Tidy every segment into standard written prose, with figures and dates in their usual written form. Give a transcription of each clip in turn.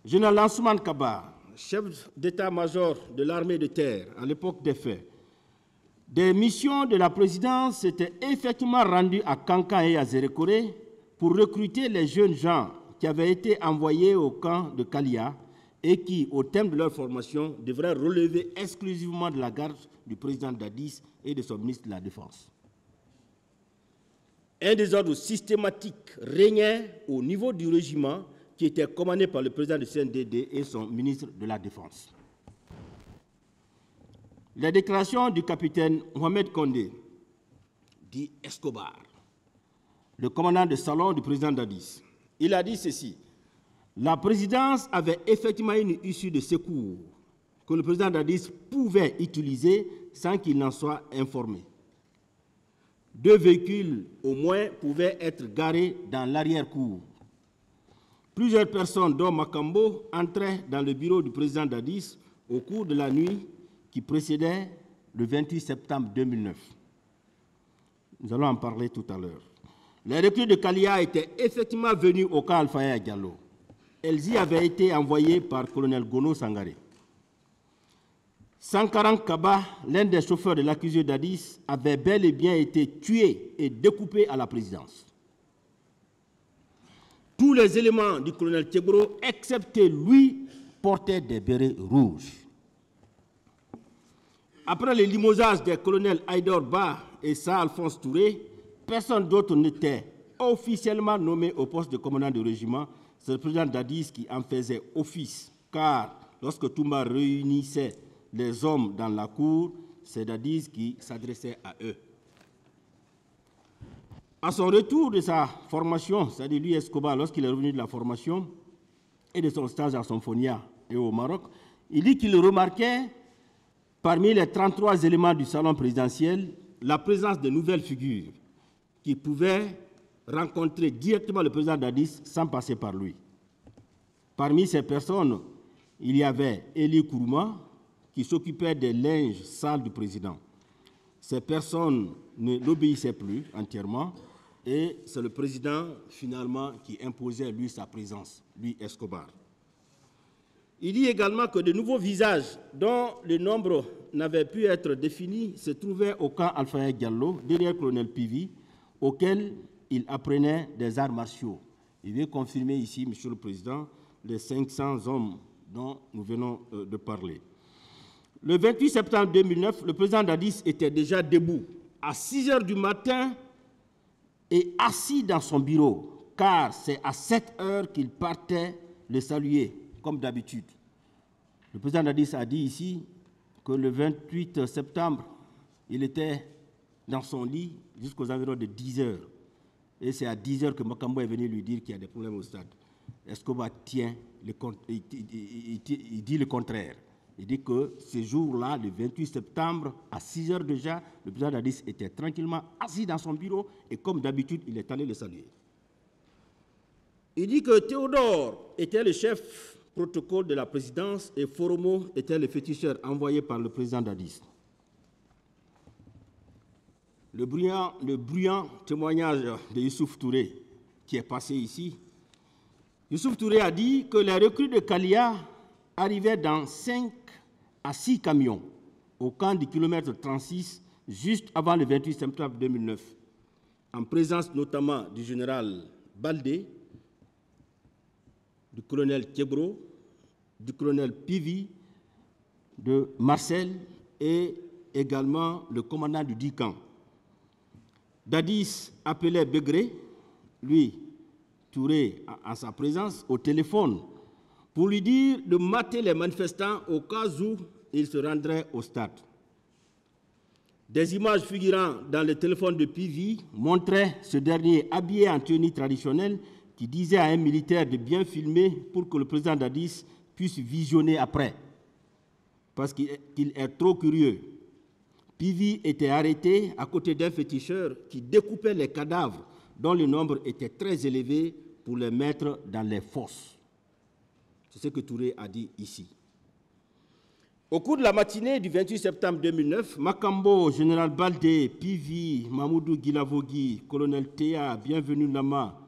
Général Lansoumane Kaba, chef d'état-major de l'armée de terre à l'époque des faits, des missions de la présidence s'étaient effectivement rendues à Kankan et à Zérékoré pour recruter les jeunes gens qui avaient été envoyés au camp de Kalia et qui, au terme de leur formation, devraient relever exclusivement de la garde du président Dadis et de son ministre de la Défense. Un désordre systématique régnait au niveau du régiment qui était commandé par le président du CNDD et son ministre de la Défense. Les déclarations du capitaine Mohamed Kondé, dit Escobar, le commandant de salon du président Dadis, il a dit ceci: la présidence avait effectivement une issue de secours que le président Dadis pouvait utiliser sans qu'il n'en soit informé. 2 véhicules au moins pouvaient être garés dans l'arrière-cour. Plusieurs personnes, dont Makambo, entraient dans le bureau du président Dadis au cours de la nuit qui précédait le 28 septembre 2009. Nous allons en parler tout à l'heure. Les recrues de Kalia étaient effectivement venues au camp Alpha Diallo. Elles y avaient été envoyées par le colonel Gono Sangaré. Sankaran Kaba, l'un des chauffeurs de l'accusé Dadis, avait bel et bien été tué et découpé à la présidence. Tous les éléments du colonel Tchegro, excepté lui, portaient des bérets rouges. Après le limogeage des colonels Haïdar Ba et Sa Alphonse Touré, personne d'autre n'était officiellement nommé au poste de commandant du régiment. C'est le président Dadis qui en faisait office, car lorsque Toumba réunissait les hommes dans la cour, c'est Dadis qui s'adressait à eux. À son retour de sa formation, c'est-à-dire lui Escobar, lorsqu'il est revenu de la formation et de son stage à Symphonia et au Maroc, il dit qu'il remarquait parmi les 33 éléments du salon présidentiel la présence de nouvelles figures qui pouvaient rencontrer directement le président Dadis sans passer par lui. Parmi ces personnes, il y avait Eli Kourouma, qui s'occupait des linges sales du président. Ces personnes ne l'obéissaient plus entièrement et c'est le président finalement qui imposait lui sa présence, lui Escobar. Il dit également que de nouveaux visages dont le nombre n'avait pu être défini se trouvaient au camp Alpha Diallo, derrière le colonel Pivi, auquel il apprenait des arts martiaux. Il veut confirmer ici, Monsieur le Président, les 500 hommes dont nous venons de parler. Le 28 septembre 2009, le président Dadis était déjà debout à 6 heures du matin et assis dans son bureau, car c'est à 7 heures qu'il partait le saluer, comme d'habitude. Le président Dadis a dit ici que le 28 septembre, il était dans son lit jusqu'aux environs de 10 heures. Et c'est à 10 heures que Makambo est venu lui dire qu'il y a des problèmes au stade. Escobar tient, il dit le contraire. Il dit que ce jour-là, le 28 septembre, à 6 heures déjà, le président Dadis était tranquillement assis dans son bureau et comme d'habitude, il est allé le saluer. Il dit que Théodore était le chef protocole de la présidence et Foromo était le féticheur envoyé par le président Dadis. Le bruyant témoignage de Youssouf Touré qui est passé ici, Youssouf Touré a dit que les recrues de Kalia arrivaient dans 5 à 6 camions au camp du kilomètre 36 juste avant le 28 septembre 2009, en présence notamment du général Baldé, du colonel Kebro, du colonel Pivi, de Marcel et également le commandant du 10 camp. Dadis appelait Begré, lui, Touré, en sa présence, au téléphone, pour lui dire de mater les manifestants au cas où ils se rendraient au stade. Des images figurant dans le téléphone de Pivi montraient ce dernier habillé en tenue traditionnelle qui disait à un militaire de bien filmer pour que le président Dadis puisse visionner après, parce qu'il est trop curieux. Pivi était arrêté à côté d'un féticheur qui découpait les cadavres dont le nombre était très élevé pour les mettre dans les fosses. C'est ce que Touré a dit ici. Au cours de la matinée du 28 septembre 2009, Makambo, général Baldé, Pivi, Mamoudou Guilavogui, colonel Théa, Bienvenu Lama,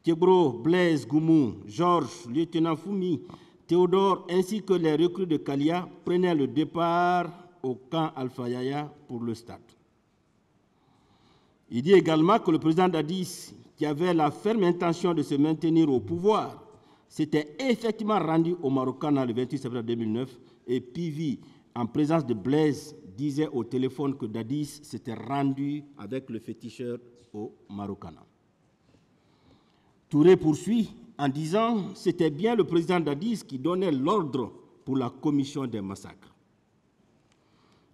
Kebro, Blaise Goumou, Georges, lieutenant Foumi, Théodore ainsi que les recrues de Kalia prenaient le départ au camp Alpha Yaya pour le stade. Il dit également que le président Dadis, qui avait la ferme intention de se maintenir au pouvoir, s'était effectivement rendu au Marokana le 28 septembre 2009 et Pivi, en présence de Blaise, disait au téléphone que Dadis s'était rendu avec le féticheur au Marokana. Touré poursuit en disant que c'était bien le président Dadis qui donnait l'ordre pour la commission des massacres.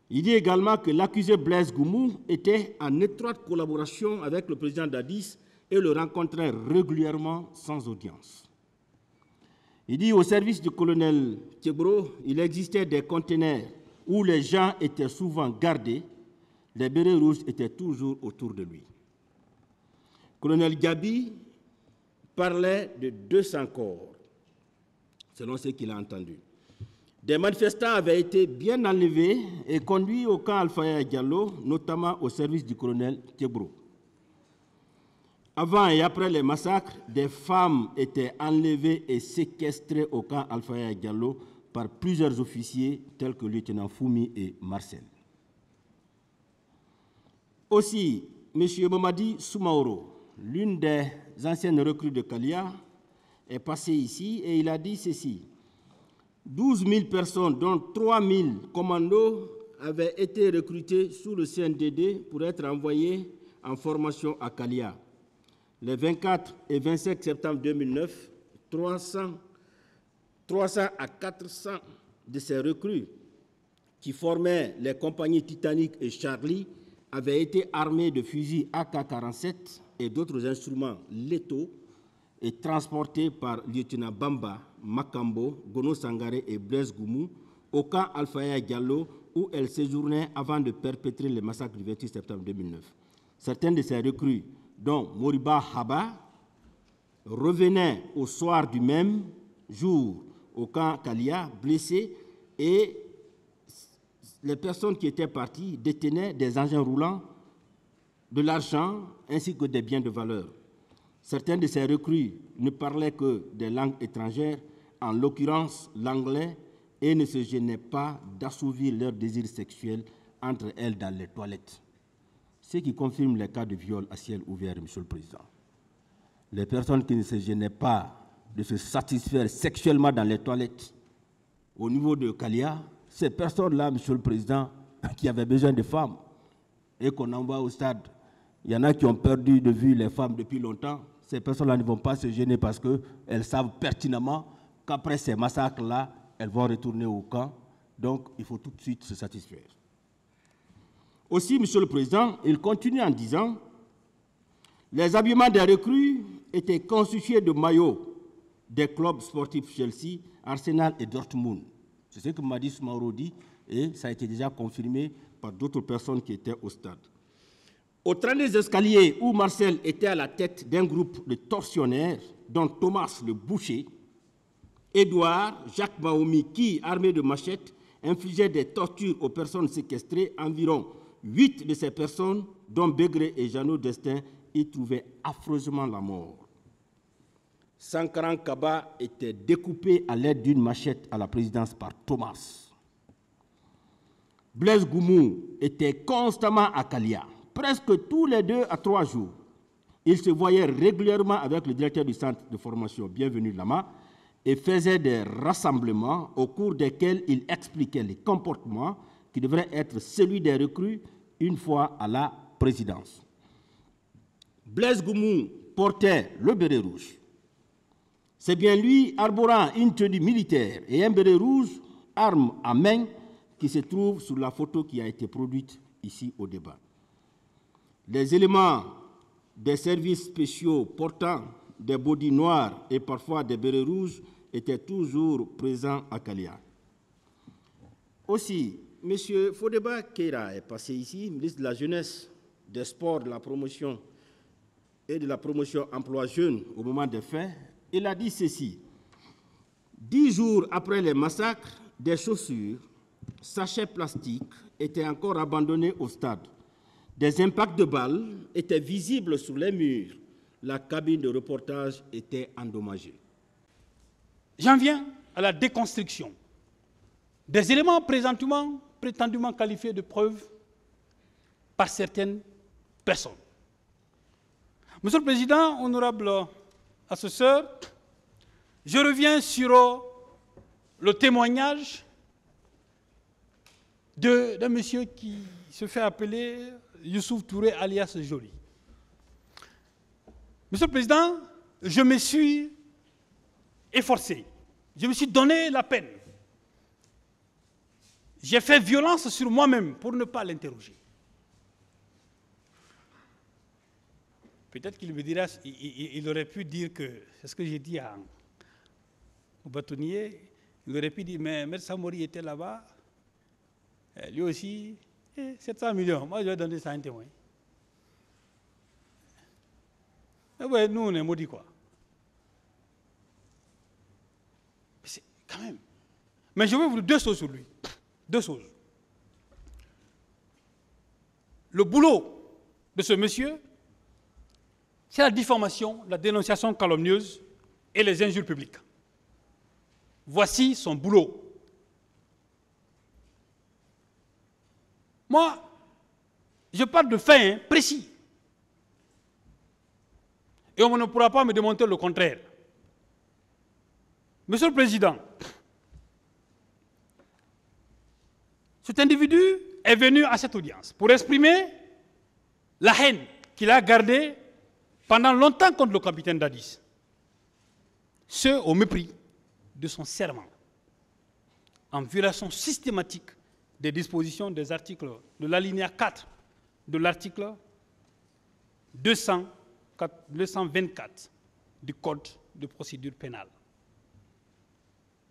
Il dit également que l'accusé Blaise Goumou était en étroite collaboration avec le président Dadis et le rencontrait régulièrement sans audience. Il dit au service du colonel Thiebro, il existait des conteneurs où les gens étaient souvent gardés, les bérets rouges étaient toujours autour de lui. Colonel Gabi parlait de 200 corps, selon ce qu'il a entendu. Des manifestants avaient été bien enlevés et conduits au camp Alpha Yaya Diallo, notamment au service du colonel Thiebro. Avant et après les massacres, des femmes étaient enlevées et séquestrées au camp Alpha Yaya Diallo par plusieurs officiers tels que le lieutenant Foumi et Marcel. Aussi, M. Mamadi Soumaoro, l'une des anciennes recrues de Kalia, est passé ici et il a dit ceci. 12 000 personnes, dont 3 000 commandos, avaient été recrutés sous le CNDD pour être envoyés en formation à Kalia. Les 24 et 25 septembre 2009, 300 à 400 de ces recrues qui formaient les compagnies Titanic et Charlie avaient été armés de fusils AK-47 et d'autres instruments létaux et transportés par lieutenant Bamba, Makambo, Gono Sangaré et Blaise Goumou au camp Alpha Yaya Diallo où elles séjournaient avant de perpétrer les massacres du 28 septembre 2009. Certains de ces recrues, dont Moriba Haba, revenaient au soir du même jour au camp Kalia, blessés, et les personnes qui étaient parties détenaient des engins roulants, de l'argent ainsi que des biens de valeur. Certains de ces recrues ne parlaient que des langues étrangères, en l'occurrence l'anglais, et ne se gênaient pas d'assouvir leurs désirs sexuels entre elles dans les toilettes. Ce qui confirme les cas de viol à ciel ouvert, Monsieur le Président. Les personnes qui ne se gênaient pas de se satisfaire sexuellement dans les toilettes au niveau de Kalia, ces personnes-là, Monsieur le Président, qui avaient besoin de femmes et qu'on envoie au stade, il y en a qui ont perdu de vue les femmes depuis longtemps. Ces personnes-là ne vont pas se gêner parce qu'elles savent pertinemment qu'après ces massacres-là, elles vont retourner au camp. Donc, il faut tout de suite se satisfaire. Aussi, Monsieur le Président, il continue en disant « Les habillements des recrues étaient constitués de maillots des clubs sportifs Chelsea, Arsenal et Dortmund. » C'est ce que Mamadi Soumaoro dit et ça a été déjà confirmé par d'autres personnes qui étaient au stade. Au train des escaliers où Marcel était à la tête d'un groupe de tortionnaires, dont Thomas le boucher, Édouard, Jacques Mahomi, qui, armé de machettes, infligeait des tortures aux personnes séquestrées, environ 8 de ces personnes, dont Begré et Jeannot Destin, y trouvaient affreusement la mort. Sankaran Kaba était découpé à l'aide d'une machette à la présidence par Thomas. Blaise Goumou était constamment à Kalia, presque tous les 2 à 3 jours. Il se voyait régulièrement avec le directeur du centre de formation Bienvenue Lama et faisait des rassemblements au cours desquels il expliquait les comportements qui devraient être celui des recrues une fois à la présidence. Blaise Goumou portait le béret rouge. C'est bien lui, arborant une tenue militaire et un béret rouge, arme à main, qui se trouve sur la photo qui a été produite ici au débat. Les éléments des services spéciaux portant des bodys noirs et parfois des bérets rouges étaient toujours présents à Kalia. Aussi, M. Fodeba Keïra est passé ici, ministre de la Jeunesse, des Sports, de la Promotion et de la Promotion Emploi Jeune au moment des faits. Il a dit ceci. 10 jours après les massacres, des chaussures, sachets plastiques étaient encore abandonnés au stade. Des impacts de balles étaient visibles sur les murs. La cabine de reportage était endommagée. J'en viens à la déconstruction des éléments prétendument qualifiés de preuves par certaines personnes. Monsieur le Président, honorable assesseur, je reviens sur le témoignage d'un monsieur qui se fait appeler Youssouf Touré alias Joly. Monsieur le Président, je me suis efforcé, je me suis donné la peine. J'ai fait violence sur moi-même pour ne pas l'interroger. Peut-être qu'il me dira, il aurait pu dire que, c'est ce que j'ai dit au bâtonnier, il aurait pu dire, mais M. Samori était là-bas, lui aussi, 700 millions, moi je vais donner ça à un témoin. Eh ouais, nous on est maudits quoi. C'est quand même. Mais je vais vous dire deux choses sur lui. Deux choses. Le boulot de ce monsieur, c'est la diffamation, la dénonciation calomnieuse et les injures publiques. Voici son boulot. Moi, je parle de faits précis. Et on ne pourra pas me démontrer le contraire. Monsieur le Président, cet individu est venu à cette audience pour exprimer la haine qu'il a gardée pendant longtemps contre le capitaine Dadis. Ce au mépris de son serment, en violation systématique des dispositions des articles de l'alinéa 4 de l'article 224 du Code de procédure pénale.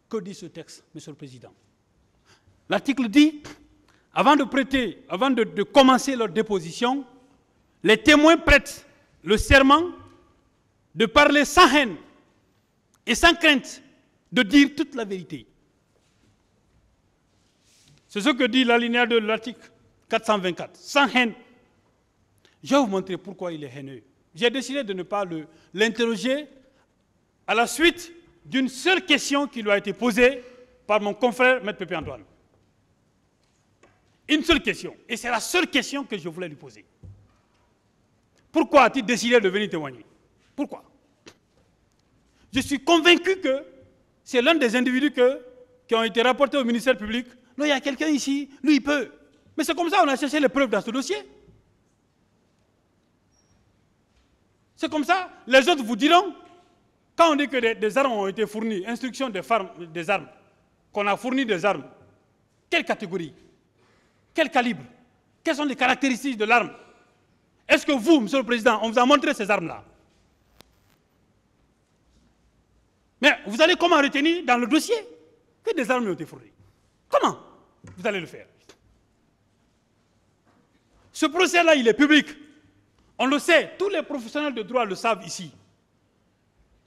Que dit ce texte, Monsieur le Président? L'article dit, avant de commencer leur déposition, les témoins prêtent le serment de parler sans haine et sans crainte de dire toute la vérité. C'est ce que dit l'alinéa de l'article 424, sans haine. Je vais vous montrer pourquoi il est haineux. J'ai décidé de ne pas l'interroger à la suite d'une seule question qui lui a été posée par mon confrère M. Pépé Antoine. Une seule question. Et c'est la seule question que je voulais lui poser. Pourquoi a-t-il décidé de venir témoigner? Pourquoi? Je suis convaincu que c'est l'un des individus qui ont été rapportés au ministère public. Non, il y a quelqu'un ici, lui il peut. Mais c'est comme ça qu'on a cherché les preuves dans ce dossier. C'est comme ça, les autres vous diront, quand on dit que des armes ont été fournies, instruction des armes, qu'on a fourni des armes, quelle catégorie? Quel calibre? Quelles sont les caractéristiques de l'arme? Est-ce que vous, Monsieur le Président, on vous a montré ces armes-là? Mais vous allez comment retenir dans le dossier que des armes ont été fournies? Comment vous allez le faire? Ce procès-là, il est public. On le sait, tous les professionnels de droit le savent ici.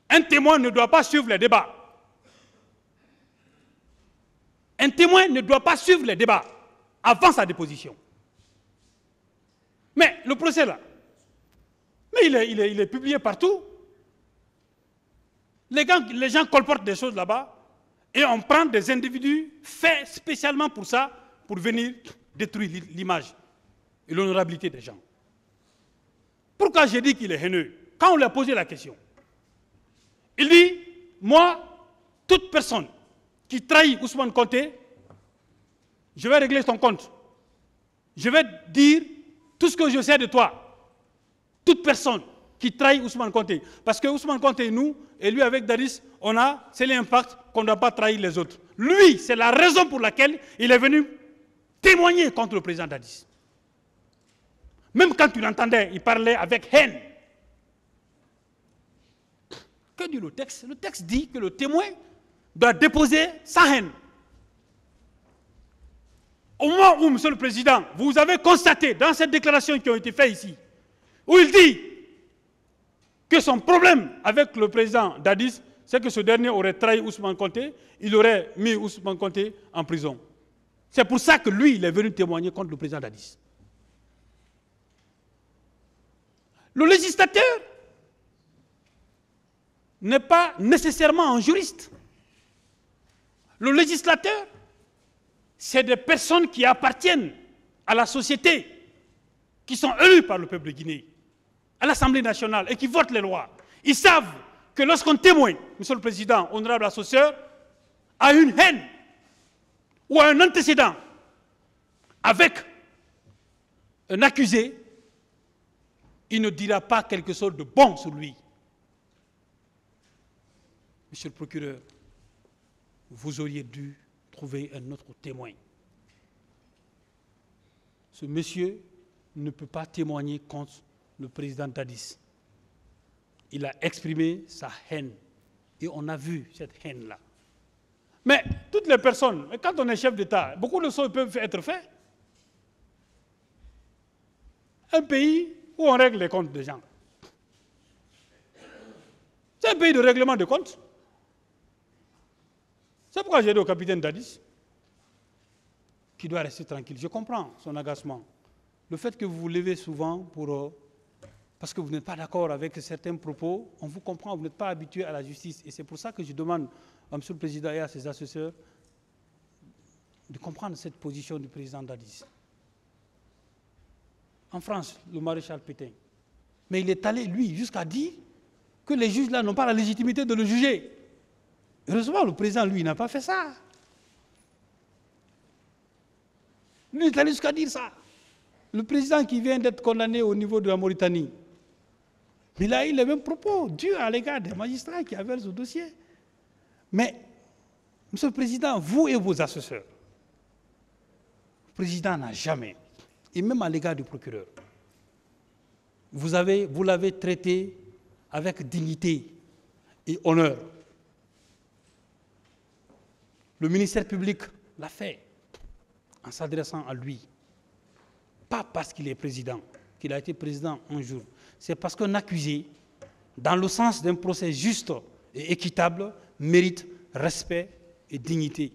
Un témoin ne doit pas suivre les débats. Un témoin ne doit pas suivre les débats avant sa déposition. Mais le procès là, mais il est publié partout. Les gens colportent des choses là-bas et on prend des individus faits spécialement pour ça, pour venir détruire l'image et l'honorabilité des gens. Pourquoi j'ai dit qu'il est haineux? Quand on lui a posé la question, il dit, moi, toute personne qui trahit Ousmane Konté, je vais régler son compte. Je vais dire tout ce que je sais de toi. Toute personne qui trahit Ousmane Konté. Parce que Ousmane Konté, nous, et lui avec Dadis, c'est l'impact qu'on ne doit pas trahir les autres. Lui, c'est la raison pour laquelle il est venu témoigner contre le président Dadis. Même quand tu l'entendais, il parlait avec haine. Que dit le texte? Le texte dit que le témoin doit déposer sa haine. Au moment où, Monsieur le Président, vous avez constaté dans cette déclaration qui a été faite ici, où il dit que son problème avec le président Dadis, c'est que ce dernier aurait trahi Ousmane Konté, il aurait mis Ousmane Konté en prison. C'est pour ça que lui, il est venu témoigner contre le président Dadis. Le législateur n'est pas nécessairement un juriste. Le législateur, c'est des personnes qui appartiennent à la société, qui sont élues par le peuple guinéen, à l'Assemblée nationale, et qui votent les lois. Ils savent que lorsqu'on témoigne, Monsieur le Président, honorable assesseur, a une haine ou un antécédent avec un accusé, il ne dira pas quelque chose de bon sur lui. Monsieur le procureur, vous auriez dû trouver un autre témoin. Ce monsieur ne peut pas témoigner contre le président Dadis. Il a exprimé sa haine. Et on a vu cette haine-là. Mais toutes les personnes, quand on est chef d'État, beaucoup de choses peuvent être faites. Un pays où on règle les comptes des gens. C'est un pays de règlement de comptes. C'est pourquoi j'ai dit au capitaine Dadis qu'il doit rester tranquille. Je comprends son agacement. Le fait que vous vous levez souvent parce que vous n'êtes pas d'accord avec certains propos, on vous comprend, vous n'êtes pas habitué à la justice. Et c'est pour ça que je demande à M. le Président et à ses assesseurs de comprendre cette position du président Dadis. En France, le maréchal Pétain. Mais il est allé, lui, jusqu'à dire que les juges là n'ont pas la légitimité de le juger. Heureusement, le président, lui, n'a pas fait ça. Lui, il est allé jusqu'à dire ça. Le président qui vient d'être condamné au niveau de la Mauritanie, il a eu les mêmes propos, durs à l'égard des magistrats qui avaient ce dossier. Mais, Monsieur le Président, vous et vos assesseurs, le président n'a jamais, et même à l'égard du procureur, vous l'avez traité avec dignité et honneur. Le ministère public l'a fait en s'adressant à lui. Pas parce qu'il est président, qu'il a été président un jour. C'est parce qu'un accusé, dans le sens d'un procès juste et équitable, mérite respect et dignité.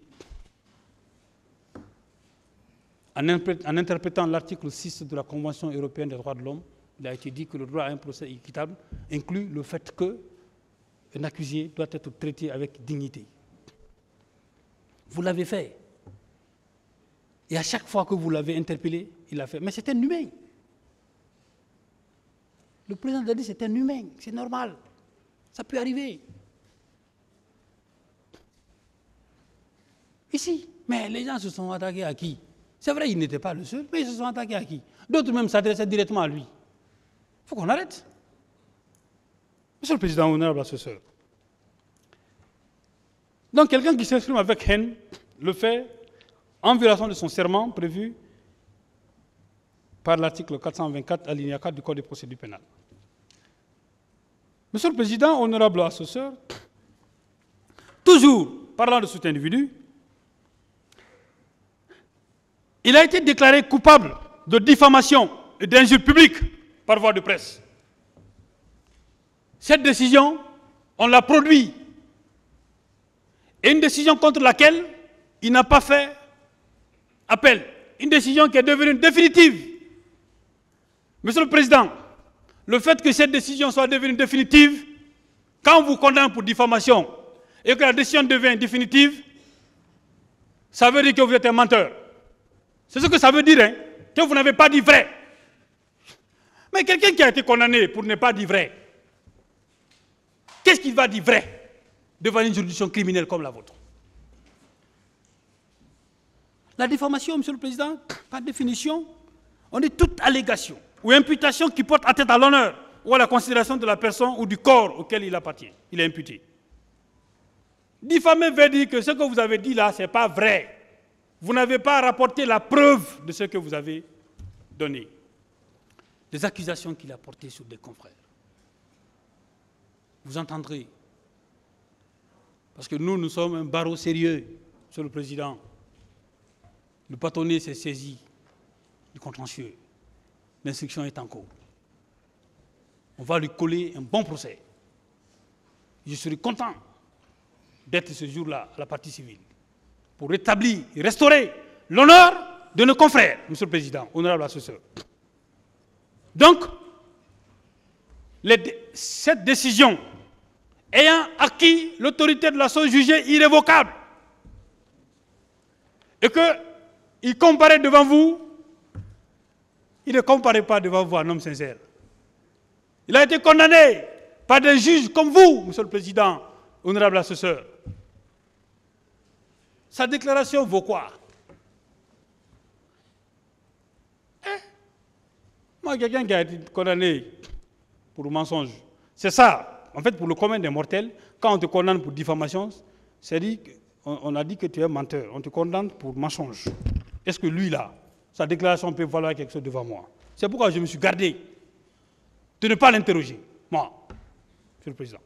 En interprétant l'article 6 de la Convention européenne des droits de l'homme, il a été dit que le droit à un procès équitable inclut le fait qu'un accusé doit être traité avec dignité. Vous l'avez fait. Et à chaque fois que vous l'avez interpellé, il l'a fait. Mais c'est un humain. Le président Dadis, c'est un humain. C'est normal. Ça peut arriver. Ici. Mais les gens se sont attaqués à qui? C'est vrai, il n'était pas le seul, mais ils se sont attaqués à qui? D'autres même s'adressaient directement à lui. Il faut qu'on arrête. Monsieur le Président, honorable assesseur. Donc quelqu'un qui s'exprime avec haine le fait en violation de son serment prévu par l'article 424 alinéa 4 du Code de procédure pénale. Monsieur le Président, honorable assesseur, toujours parlant de cet individu, il a été déclaré coupable de diffamation et d'injure publique par voie de presse. Cette décision, on l'a produite. Et une décision contre laquelle il n'a pas fait appel. Une décision qui est devenue définitive. Monsieur le Président, le fait que cette décision soit devenue définitive, quand on vous condamne pour diffamation et que la décision devient définitive, ça veut dire que vous êtes un menteur. C'est ce que ça veut dire, hein, que vous n'avez pas dit vrai. Mais quelqu'un qui a été condamné pour ne pas dire vrai, qu'est-ce qu'il va dire vrai devant une juridiction criminelle comme la vôtre? La diffamation, Monsieur le Président, par définition, on dit toute allégation ou imputation qui porte atteinte à l'honneur ou à la considération de la personne ou du corps auquel il appartient. Il est imputé. Diffamer veut dire que ce que vous avez dit là, ce n'est pas vrai. Vous n'avez pas rapporté la preuve de ce que vous avez donné. Des accusations qu'il a portées sur des confrères. Vous entendrez. Parce que nous sommes un barreau sérieux, Monsieur le Président. Le bâtonnet s'est saisi du contentieux. L'instruction est en cours. On va lui coller un bon procès. Je serai content d'être ce jour-là à la partie civile pour rétablir et restaurer l'honneur de nos confrères, Monsieur le Président, honorable assesseur. Donc, cette décision ayant acquis l'autorité de la chose jugée irrévocable et qu'il comparaît devant vous, il ne comparaît pas devant vous un homme sincère. Il a été condamné par des juges comme vous, Monsieur le Président, honorable assesseur. Sa déclaration vaut quoi? Moi, quelqu'un qui a été condamné pour mensonge, c'est ça. En fait, pour le commun des mortels, quand on te condamne pour diffamation, on a dit que tu es menteur. On te condamne pour mensonge. Est-ce que lui, là, sa déclaration peut valoir quelque chose devant moi? C'est pourquoi je me suis gardé de ne pas l'interroger, moi, Monsieur le Président.